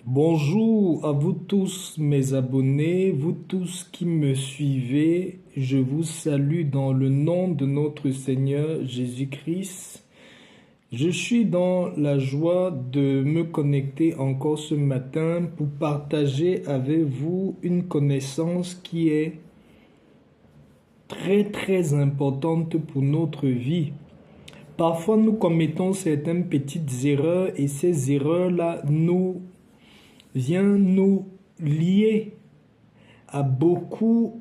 Bonjour à vous tous mes abonnés, vous tous qui me suivez, je vous salue dans le nom de notre Seigneur Jésus-Christ. Je suis dans la joie de me connecter encore ce matin pour partager avec vous une connaissance qui est très importante pour notre vie. Parfois nous commettons certaines petites erreurs et ces erreurs-là viennent nous lier à beaucoup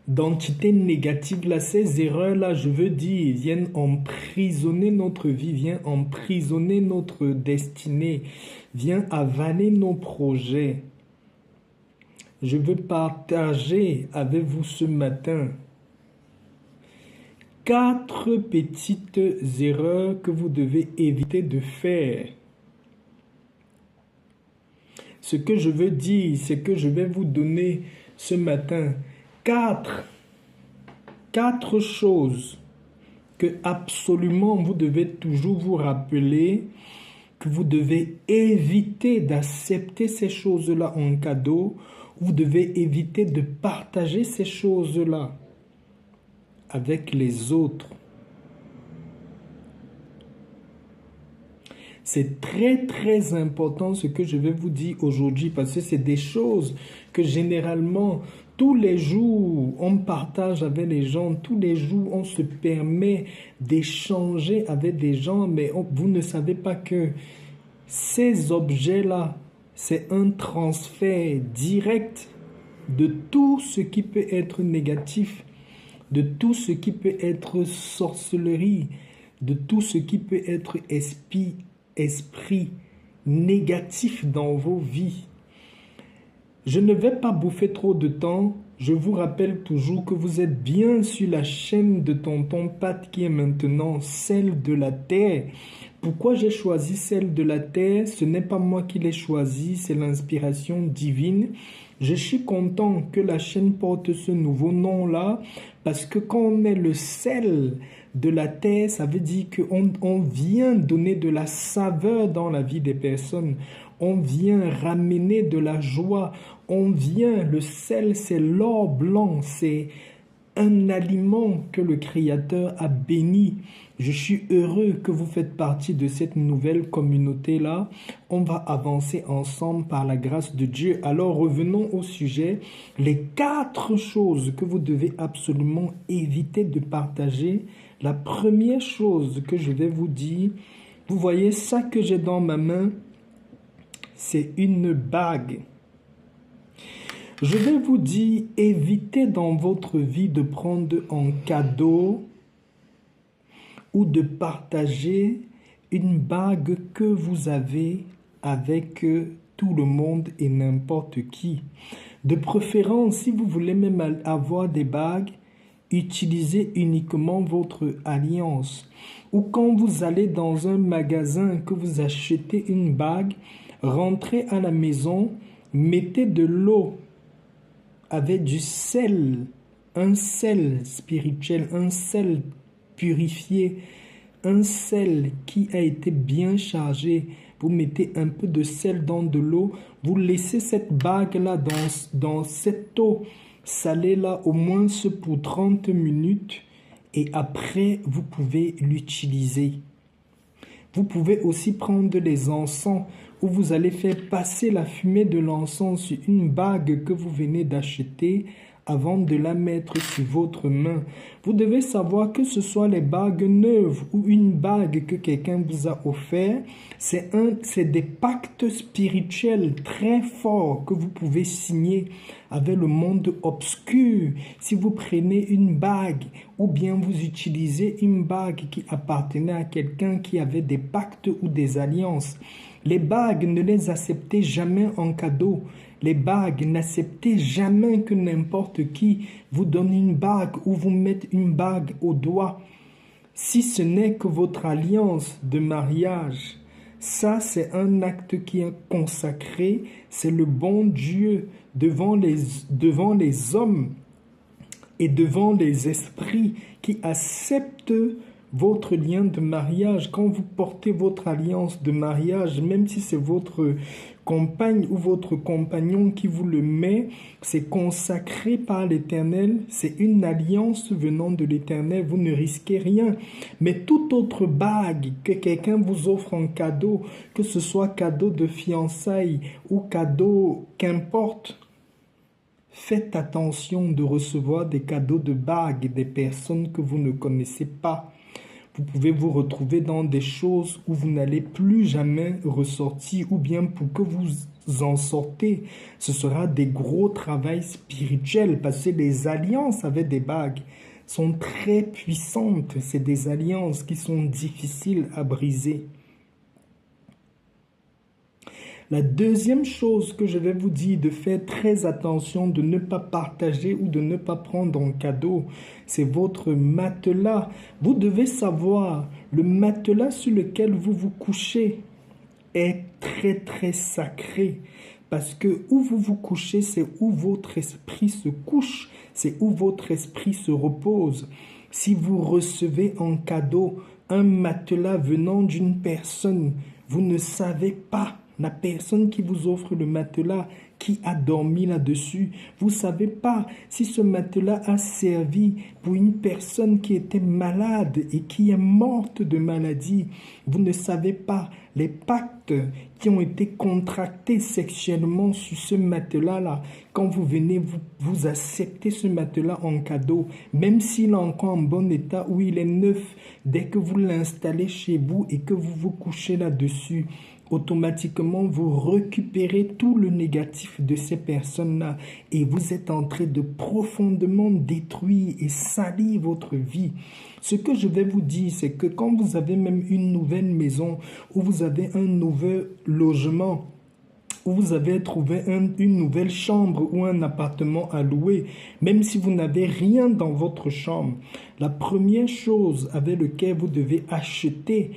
d'entités négatives. Là, ces erreurs-là, je veux dire, viennent emprisonner notre vie, viennent emprisonner notre destinée, viennent avaler nos projets. Je veux partager avec vous ce matin 4 petites erreurs que vous devez éviter de faire. Ce que je veux dire, c'est que je vais vous donner ce matin 4 choses que absolument vous devez toujours vous rappeler, que vous devez éviter d'accepter ces choses-là en cadeau. Vous devez éviter de partager ces choses-là avec les autres. C'est très important ce que je vais vous dire aujourd'hui parce que c'est des choses que généralement tous les jours on partage avec les gens, tous les jours on se permet d'échanger avec des gens, mais vous ne savez pas que ces objets-là, c'est un transfert direct de tout ce qui peut être négatif, de tout ce qui peut être sorcellerie, de tout ce qui peut être esprit négatif dans vos vies. Je ne vais pas bouffer trop de temps. Je vous rappelle toujours que vous êtes bien sur la chaîne de Tonton Pat qui est maintenant celle de la terre. Pourquoi j'ai choisi celle de la terre? Ce n'est pas moi qui l'ai choisi, c'est l'inspiration divine. Je suis content que la chaîne porte ce nouveau nom-là parce que quand on est le sel de la terre, ça veut dire qu'on vient donner de la saveur dans la vie des personnes. On vient ramener de la joie. Le sel, c'est l'or blanc, c'est un aliment que le Créateur a béni. Je suis heureux que vous faites partie de cette nouvelle communauté-là. On va avancer ensemble par la grâce de Dieu. Alors revenons au sujet. Les 4 choses que vous devez absolument éviter de partager. La première chose que je vais vous dire, vous voyez ça que j'ai dans ma main, c'est une bague. Je vais vous dire, évitez dans votre vie de prendre en cadeau ou de partager une bague que vous avez avec tout le monde et n'importe qui. De préférence, si vous voulez même avoir des bagues, utilisez uniquement votre alliance. Ou quand vous allez dans un magasin, que vous achetez une bague, rentrez à la maison, mettez de l'eau avec du sel, un sel spirituel, un sel purifié, un sel qui a été bien chargé. Vous mettez un peu de sel dans de l'eau, vous laissez cette bague-là dans cette eau salée-là au moins pour 30 minutes et après vous pouvez l'utiliser. Vous pouvez aussi prendre les encens où vous allez faire passer la fumée de l'encens sur une bague que vous venez d'acheter avant de la mettre sur votre main. Vous devez savoir que ce soit les bagues neuves ou une bague que quelqu'un vous a offert, c'est des pactes spirituels très forts que vous pouvez signer avec le monde obscur. Si vous prenez une bague ou bien vous utilisez une bague qui appartenait à quelqu'un qui avait des pactes ou des alliances, les bagues, ne les acceptez jamais en cadeau. Les bagues, n'acceptez jamais que n'importe qui vous donne une bague ou vous mette une bague au doigt. Si ce n'est que votre alliance de mariage, ça c'est un acte qui est consacré, c'est le bon Dieu devant les hommes et devant les esprits qui acceptent votre lien de mariage. Quand vous portez votre alliance de mariage, même si c'est votre compagne ou votre compagnon qui vous le met, c'est consacré par l'Éternel, c'est une alliance venant de l'Éternel, vous ne risquez rien. Mais toute autre bague que quelqu'un vous offre en cadeau, que ce soit cadeau de fiançailles ou cadeau qu'importe, faites attention de recevoir des cadeaux de bagues des personnes que vous ne connaissez pas. Vous pouvez vous retrouver dans des choses où vous n'allez plus jamais ressortir, ou bien pour que vous en sortez, ce sera des gros travails spirituels, parce que les alliances avec des bagues sont très puissantes. C'est des alliances qui sont difficiles à briser. La deuxième chose que je vais vous dire de faire très attention, de ne pas partager ou de ne pas prendre en cadeau, c'est votre matelas. Vous devez savoir, le matelas sur lequel vous vous couchez est très très sacré. Parce que où vous vous couchez, c'est où votre esprit se couche, c'est où votre esprit se repose. Si vous recevez en cadeau un matelas venant d'une personne, vous ne savez pas. La personne qui vous offre le matelas, qui a dormi là-dessus, vous ne savez pas si ce matelas a servi pour une personne qui était malade et qui est morte de maladie. Vous ne savez pas les pactes qui ont été contractés sexuellement sur ce matelas-là. Quand vous venez, vous acceptez ce matelas en cadeau, même s'il est encore en bon état ou il est neuf, dès que vous l'installez chez vous et que vous vous couchez là-dessus, automatiquement, vous récupérez tout le négatif de ces personnes-là et vous êtes en train de profondément détruire et salir votre vie. Ce que je vais vous dire, c'est que quand vous avez même une nouvelle maison ou vous avez un nouveau logement, ou vous avez trouvé une nouvelle chambre ou un appartement à louer, même si vous n'avez rien dans votre chambre, la première chose avec laquelle vous devez acheter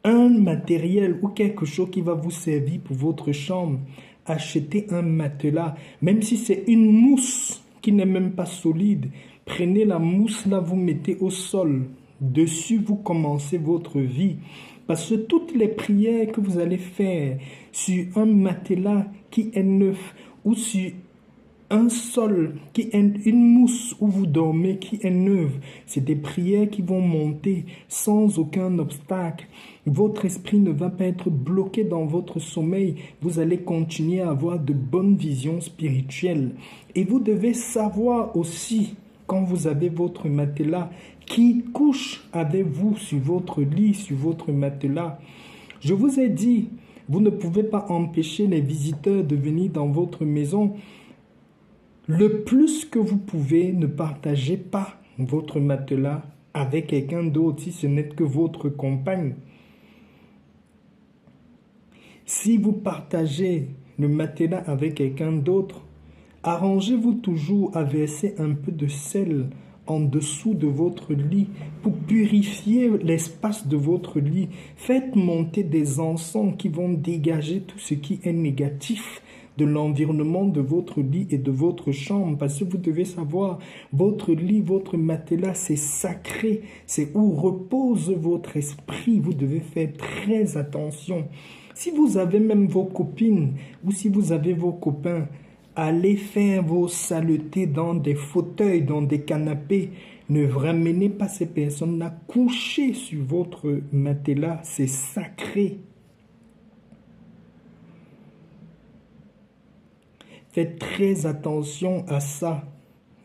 un matériel ou quelque chose qui va vous servir pour votre chambre, achetez un matelas, même si c'est une mousse qui n'est même pas solide, prenez la mousse là, vous mettez au sol, dessus vous commencez votre vie, parce que toutes les prières que vous allez faire sur un matelas qui est neuf ou sur un sol qui est une mousse où vous dormez qui est neuve, c'est des prières qui vont monter sans aucun obstacle. Votre esprit ne va pas être bloqué dans votre sommeil. Vous allez continuer à avoir de bonnes visions spirituelles. Et vous devez savoir aussi, quand vous avez votre matelas, qui couche avec vous sur votre lit, sur votre matelas. Je vous ai dit, vous ne pouvez pas empêcher les visiteurs de venir dans votre maison. Le plus que vous pouvez, ne partagez pas votre matelas avec quelqu'un d'autre si ce n'est que votre compagne. Si vous partagez le matelas avec quelqu'un d'autre, arrangez-vous toujours à verser un peu de sel en dessous de votre lit pour purifier l'espace de votre lit. Faites monter des encens qui vont dégager tout ce qui est négatif de l'environnement de votre lit et de votre chambre, parce que vous devez savoir, votre lit, votre matelas, c'est sacré, c'est où repose votre esprit, vous devez faire très attention. Si vous avez même vos copines ou si vous avez vos copains, allez faire vos saletés dans des fauteuils, dans des canapés, ne ramenez pas ces personnes-là coucher sur votre matelas, c'est sacré. Faites très attention à ça.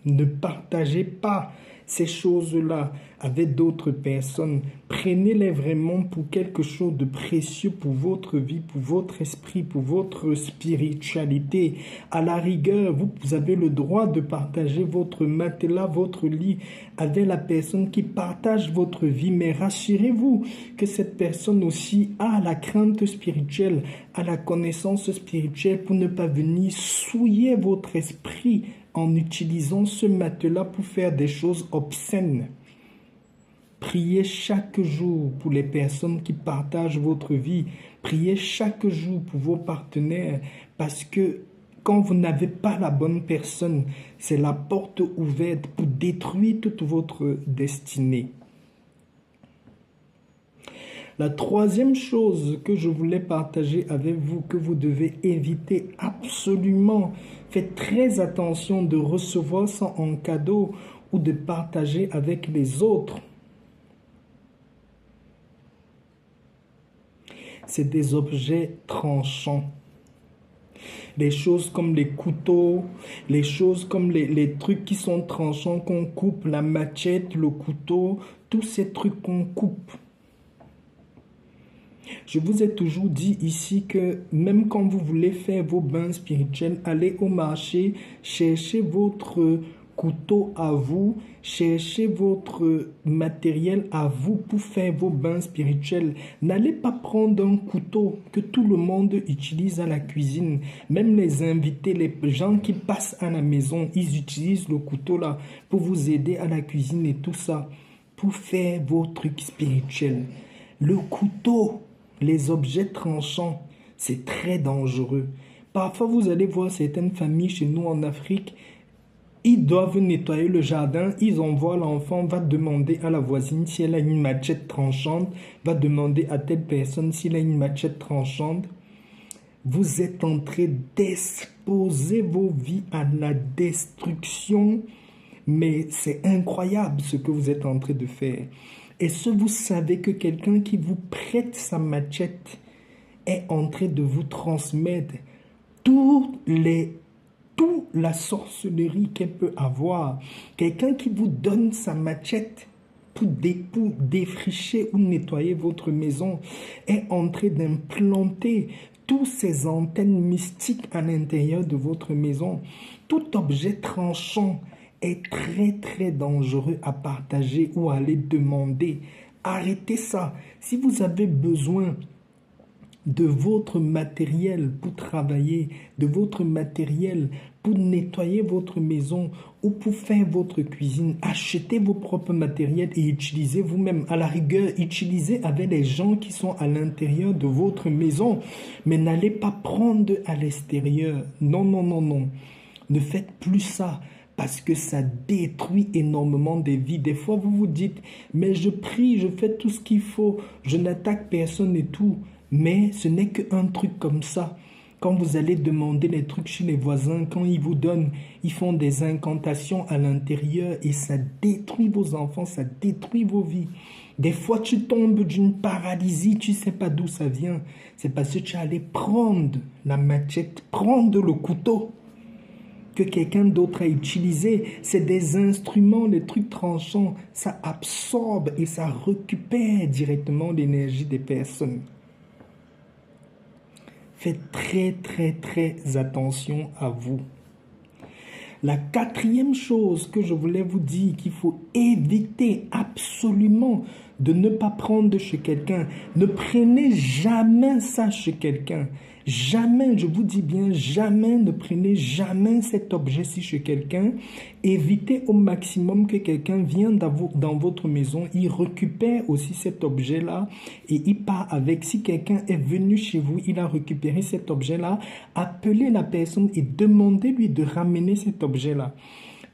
Ne partagez pas ces choses-là avec d'autres personnes. Prenez-les vraiment pour quelque chose de précieux pour votre vie, pour votre esprit, pour votre spiritualité. À la rigueur, vous avez le droit de partager votre matelas, votre lit avec la personne qui partage votre vie. Mais rassurez-vous que cette personne aussi a la crainte spirituelle, a la connaissance spirituelle pour ne pas venir souiller votre esprit en utilisant ce matelas pour faire des choses obscènes. Priez chaque jour pour les personnes qui partagent votre vie. Priez chaque jour pour vos partenaires parce que quand vous n'avez pas la bonne personne, c'est la porte ouverte pour détruire toute votre destinée. La troisième chose que je voulais partager avec vous, que vous devez éviter absolument, faites très attention de recevoir ça en cadeau ou de partager avec les autres. C'est des objets tranchants. Les choses comme les couteaux, les choses comme les trucs qui sont tranchants qu'on coupe, la machette, le couteau, tous ces trucs qu'on coupe. Je vous ai toujours dit ici que même quand vous voulez faire vos bains spirituels, allez au marché, cherchez votre couteau à vous, cherchez votre matériel à vous pour faire vos bains spirituels. N'allez pas prendre un couteau que tout le monde utilise à la cuisine. Même les invités, les gens qui passent à la maison, ils utilisent le couteau là pour vous aider à la cuisine et tout ça, pour faire vos trucs spirituels. Le couteau, les objets tranchants, c'est très dangereux. Parfois, vous allez voir certaines familles chez nous en Afrique, ils doivent nettoyer le jardin, ils envoient l'enfant, va demander à la voisine si elle a une machette tranchante, va demander à telle personne s'il a une machette tranchante. Vous êtes en train d'exposer vos vies à la destruction, mais c'est incroyable ce que vous êtes en train de faire. Est-ce que vous savez que quelqu'un qui vous prête sa machette est en train de vous transmettre toute la sorcellerie qu'elle peut avoir? Quelqu'un qui vous donne sa machette pour défricher ou nettoyer votre maison est en train d'implanter tous ces antennes mystiques à l'intérieur de votre maison. Tout objet tranchant est très très dangereux à partager ou à aller demander. Arrêtez ça. Si vous avez besoin de votre matériel pour travailler, de votre matériel pour nettoyer votre maison ou pour faire votre cuisine, achetez vos propres matériels et utilisez vous-même. À la rigueur, utilisez avec les gens qui sont à l'intérieur de votre maison, mais n'allez pas prendre à l'extérieur. Non, non, non, non. Ne faites plus ça. Parce que ça détruit énormément des vies. Des fois, vous vous dites, mais je prie, je fais tout ce qu'il faut, je n'attaque personne et tout. Mais ce n'est qu'un truc comme ça. Quand vous allez demander les trucs chez les voisins, quand ils vous donnent, ils font des incantations à l'intérieur et ça détruit vos enfants, ça détruit vos vies. Des fois, tu tombes d'une paralysie, tu ne sais pas d'où ça vient. C'est parce que tu es allé prendre la machette, prendre le couteau que quelqu'un d'autre a utilisé. C'est des instruments, les trucs tranchants, ça absorbe et ça récupère directement l'énergie des personnes. Faites très très très attention à vous. La quatrième chose que je voulais vous dire qu'il faut éviter absolument de ne pas prendre chez quelqu'un. Ne prenez jamais ça chez quelqu'un. Jamais, je vous dis bien, jamais, ne prenez jamais cet objet-ci chez quelqu'un. Évitez au maximum que quelqu'un vienne dans votre maison, il récupère aussi cet objet-là et il part avec. Si quelqu'un est venu chez vous, il a récupéré cet objet-là, appelez la personne et demandez-lui de ramener cet objet-là.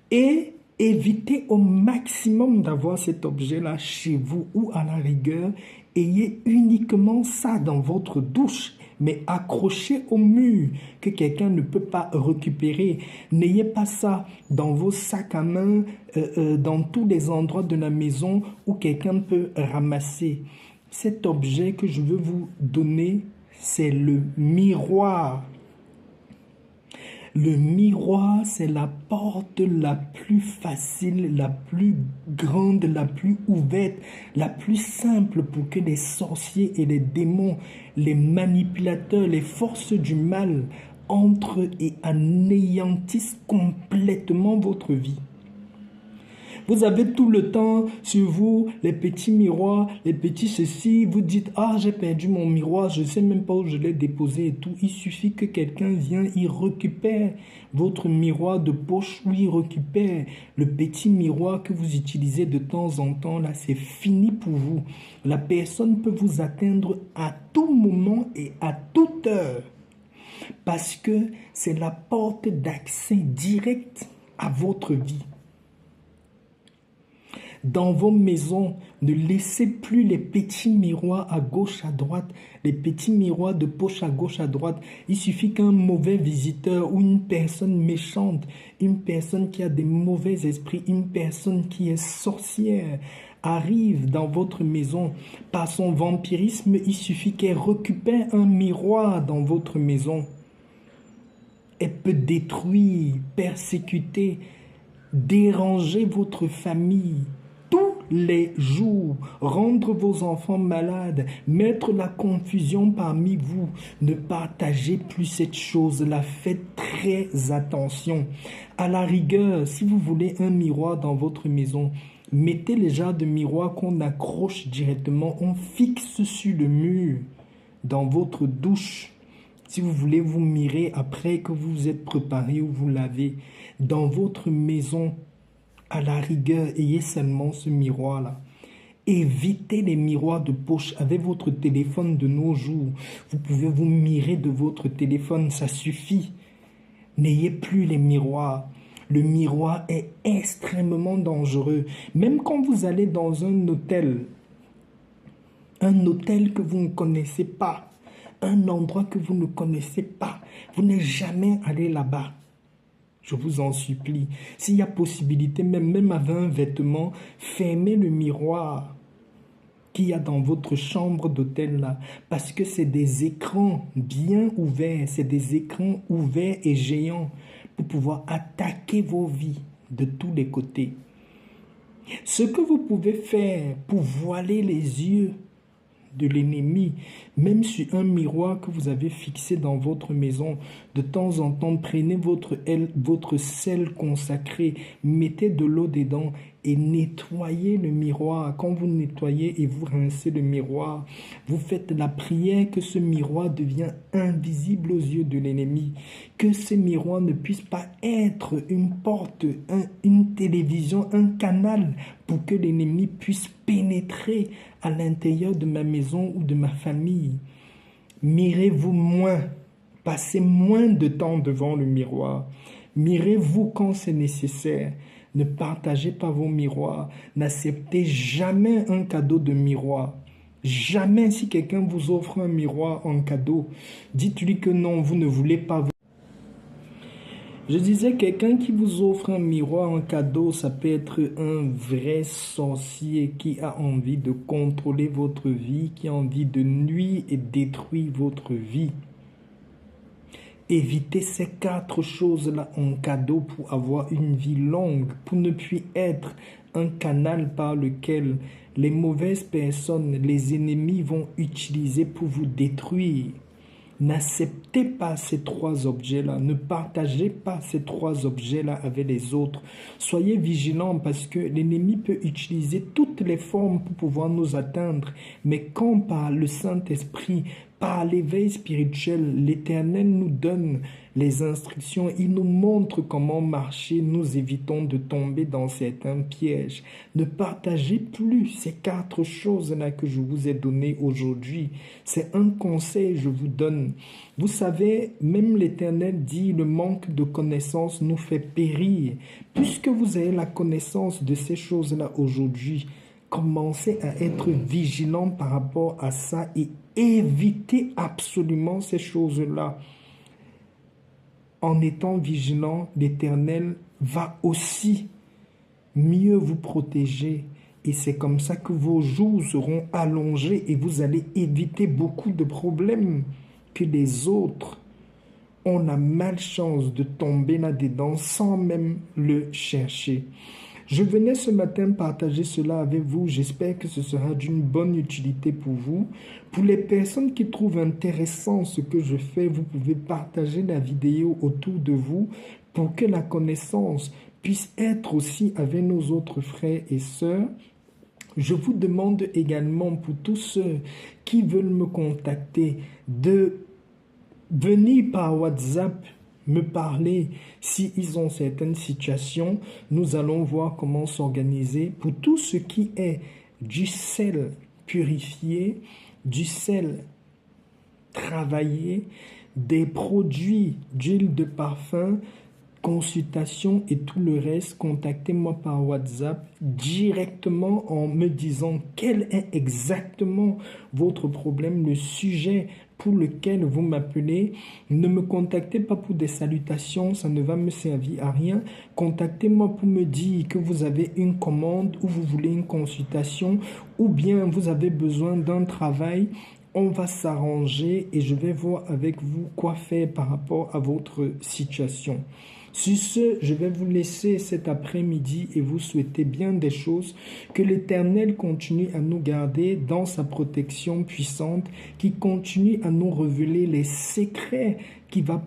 Et évitez au maximum d'avoir cet objet-là chez vous ou à la rigueur, ayez uniquement ça dans votre douche. Mais accrochez au mur que quelqu'un ne peut pas récupérer. N'ayez pas ça dans vos sacs à main, dans tous les endroits de la maison où quelqu'un peut ramasser. Cet objet que je veux vous donner, c'est le miroir. Le miroir, c'est la porte la plus facile, la plus grande, la plus ouverte, la plus simple pour que les sorciers et les démons, les manipulateurs, les forces du mal entrent et anéantissent complètement votre vie. Vous avez tout le temps sur vous, les petits miroirs, les petits ceci. Vous dites, ah, j'ai perdu mon miroir, je ne sais même pas où je l'ai déposé et tout. Il suffit que quelqu'un vienne, il récupère votre miroir de poche ou il récupère le petit miroir que vous utilisez de temps en temps. Là, c'est fini pour vous. La personne peut vous atteindre à tout moment et à toute heure. parce que c'est la porte d'accès direct à votre vie. Dans vos maisons, ne laissez plus les petits miroirs à gauche, à droite, les petits miroirs de poche à gauche, à droite. Il suffit qu'un mauvais visiteur ou une personne méchante, une personne qui a des mauvais esprits, une personne qui est sorcière, arrive dans votre maison. Par son vampirisme, il suffit qu'elle récupère un miroir dans votre maison. Elle peut détruire, persécuter, déranger votre famille les jours, rendre vos enfants malades, mettre la confusion parmi vous. Ne partagez plus cette chose-là. Faites très attention. À la rigueur, si vous voulez un miroir dans votre maison, mettez les genres de miroirs qu'on accroche directement, on fixe sur le mur dans votre douche. Si vous voulez vous mirer après que vous vous êtes préparé ou vous lavez, dans votre maison, à la rigueur, ayez seulement ce miroir-là. Évitez les miroirs de poche avec votre téléphone de nos jours. Vous pouvez vous mirer de votre téléphone, ça suffit. N'ayez plus les miroirs. Le miroir est extrêmement dangereux. Même quand vous allez dans un hôtel que vous ne connaissez pas, un endroit que vous ne connaissez pas, vous n'êtes jamais allé là-bas. Je vous en supplie, s'il y a possibilité, même avec un vêtement, fermez le miroir qu'il y a dans votre chambre d'hôtel là, parce que c'est des écrans bien ouverts, c'est des écrans ouverts et géants pour pouvoir attaquer vos vies de tous les côtés. Ce que vous pouvez faire pour voiler les yeux de l'ennemi, même sur un miroir que vous avez fixé dans votre maison, de temps en temps, prenez votre sel consacré, mettez de l'eau dedans et nettoyez le miroir. Quand vous nettoyez et vous rincez le miroir, vous faites la prière que ce miroir devienne invisible aux yeux de l'ennemi, que ce miroir ne puisse pas être une porte, une télévision, un canal pour que l'ennemi puisse pénétrer à l'intérieur de ma maison ou de ma famille. Mirez-vous moins, passez moins de temps devant le miroir. Mirez-vous quand c'est nécessaire. Ne partagez pas vos miroirs. N'acceptez jamais un cadeau de miroir. Jamais si quelqu'un vous offre un miroir en cadeau, dites-lui que non, vous ne voulez pas. Je disais, quelqu'un qui vous offre un miroir en cadeau, ça peut être un vrai sorcier qui a envie de contrôler votre vie, qui a envie de nuire et détruire votre vie. Évitez ces 4 choses-là en cadeau pour avoir une vie longue, pour ne plus être un canal par lequel les mauvaises personnes, les ennemis vont utiliser pour vous détruire. N'acceptez pas ces 3 objets-là. Ne partagez pas ces 3 objets-là avec les autres. Soyez vigilants parce que l'ennemi peut utiliser toutes les formes pour pouvoir nous atteindre. Mais quand par le Saint-Esprit, par l'éveil spirituel, l'Éternel nous donne les instructions, il nous montre comment marcher, nous évitons de tomber dans certains pièges. Ne partagez plus ces 4 choses-là que je vous ai données aujourd'hui. C'est un conseil que je vous donne. Vous savez, même l'Éternel dit, le manque de connaissance nous fait périr. Puisque vous avez la connaissance de ces choses-là aujourd'hui, commencez à être vigilant par rapport à ça et évitez absolument ces choses-là. En étant vigilant, l'Éternel va aussi mieux vous protéger. Et c'est comme ça que vos jours seront allongés et vous allez éviter beaucoup de problèmes que les autres ont la malchance de tomber là-dedans sans même le chercher. Je venais ce matin partager cela avec vous. J'espère que ce sera d'une bonne utilité pour vous. Pour les personnes qui trouvent intéressant ce que je fais, vous pouvez partager la vidéo autour de vous pour que la connaissance puisse être aussi avec nos autres frères et sœurs. Je vous demande également pour tous ceux qui veulent me contacter de venir par WhatsApp me parler s'ils ont certaines situations. Nous allons voir comment s'organiser pour tout ce qui est du sel purifié, du sel travaillé, des produits d'huile de parfum, consultation et tout le reste, contactez-moi par WhatsApp directement en me disant quel est exactement votre problème, le sujet pour lequel vous m'appelez. Ne me contactez pas pour des salutations, ça ne va me servir à rien. Contactez-moi pour me dire que vous avez une commande ou vous voulez une consultation ou bien vous avez besoin d'un travail. On va s'arranger et je vais voir avec vous quoi faire par rapport à votre situation. Sur ce, je vais vous laisser cet après-midi et vous souhaiter bien des choses. Que l'Éternel continue à nous garder dans sa protection puissante, qui continue à nous révéler les secrets qui va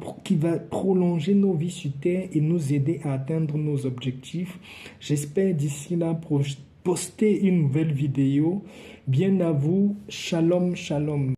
prolonger nos vies sur terre et nous aider à atteindre nos objectifs. J'espère d'ici là poster une nouvelle vidéo. Bien à vous. Shalom, shalom.